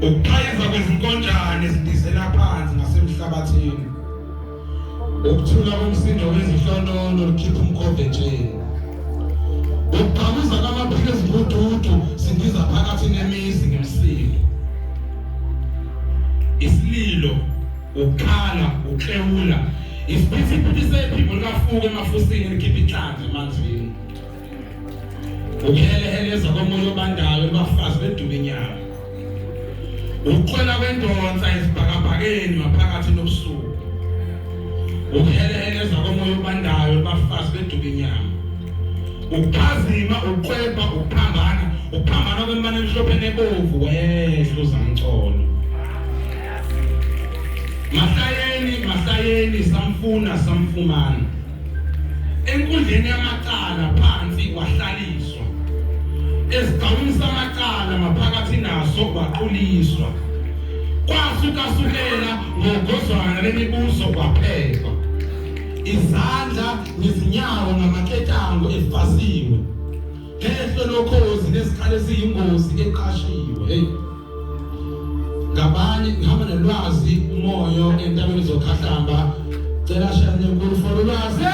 ukuphayeza kwezinkonjane ezidizela phansi ngasemhlabathini, ukuthula komsindo wezihlonolo likhipha umkhove etsheni, ukuphamuza kwamaphiko ezibududu sindiza phakathi nemizi ngemsindo, isililo, ukukhala, uklewula, isiphithiphithi sephimbo likafuku emafusini likhipha inhlanzi emanzini, ukuheleheleza komoya obandayo ebafazi beduba inyama, ukuxwela kwendonsa esibhakabhakeni maphakathi nobusuku, ukuheleheleza komoya obandayo ebafazi beduba inyama, ukuphazima, ukuqwebha, ukuphambana kwemane emhlophe nebovu wehlo zamcolo. Mahlayeni samfumana enkundleni yamacala phansi wahlaliswa, esigawini samacala maphakathi naso kwaquliswa, kwasukasukela ngogozwana lemibuzo kwaphekwa, izandla nezinyawo ngamaketango efasiwe, lehlo lokhozi nezikhali eziyingozi eqashiwe. Ngabanye ngihamba nelwazi umoyo entabeni zokhahlamba, cela shane enkulu for ulwazi.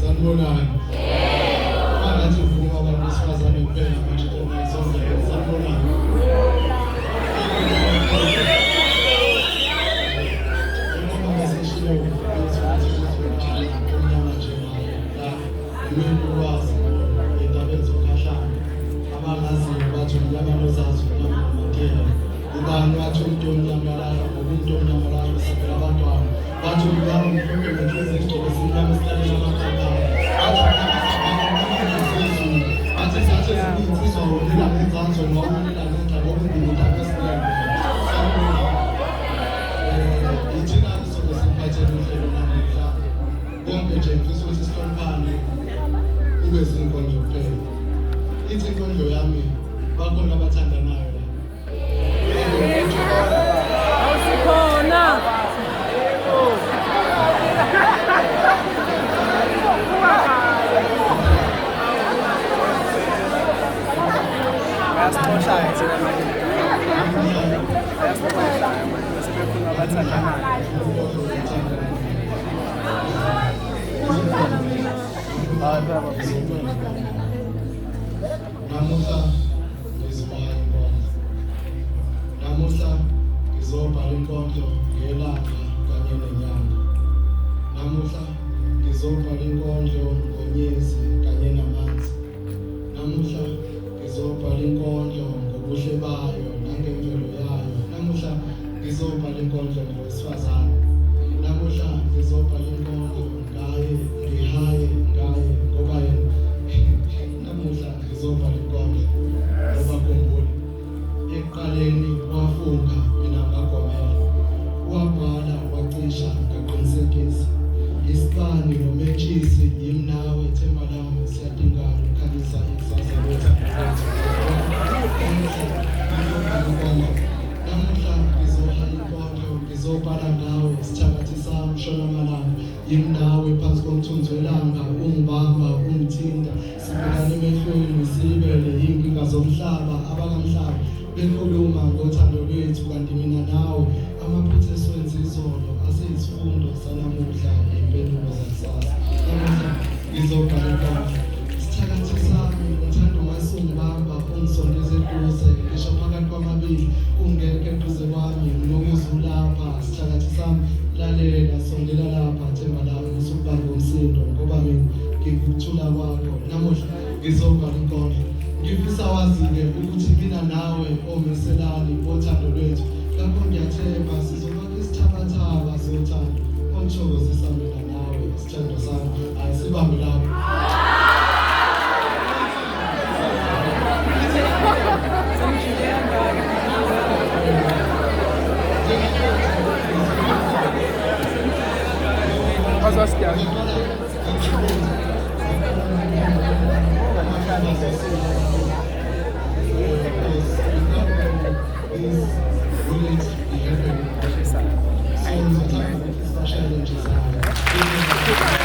Sanibonani. Angathi uvuma abantu besifazane kuphela manje konke sanibonani. Inkondlo yami bakhona abathandanayo la. Awusikhona. Yasixoshaya thina manje. Yasixoshaya manje sebekhona abathandanayo. Hayi baba. Namuhla ngizobhala inkondlo. Namuhla ngizobhala inkondlo ngelanga kanye nenyanga. Namuhla ngizobhala inkondlo ngonyezi kanye namanzi. Namuhla ngizobhala inkondlo ngobuhle bayo nangemvelo yayo. Namuhla ngizobhala inkondlo ngowesifazane. Namuhla ngizobhala inkondlo ngaye ngoba yena. Namuhla ngizobhala inkondlo ngoba khumbula ekuqaleni wafunga mina ngagomela, wabhala wacisha ngaqinisekisa, isibani nometshisi yimi nawe themba lami siyadingana ukhanyisa ikusasa lethu. Namuhla ngizobhala inkondlo ngizobhala ngawe isithakathi sami shona malanga, yimi nawe phansi komthunzi welanga, ungibamba ungithinta, sibhekane emehlweni sibele yinkinga zomhlaba, abakamhlaba bekhuluma ngothando lwethu kanti mina nawe amaphutha eswenza izolo aseyisifundo sanamuhla impendulo zakusasa. Namuhla ngizobhala inkondlo isithakathi sami ngithanda umasungibamba ungisondeze eduze, ngisho phakathi kwamabili ungeke eduze kwami nokuzulapha, isithakathi sami lalela sondela lapha themba lami usukubamba umsindo ngoba mina ngikuthula kwakho. Namuhla ngizobhala inkondlo ngifisa wazi-ke ukuthi mina nawe omeselani othando lwethu, lapho ngiyathemba sizofaka isithabathaba sothando oluthokozisa mina nawe isithando sami. Ayisibambe lapho. This will be happening. ama-challenges ayo.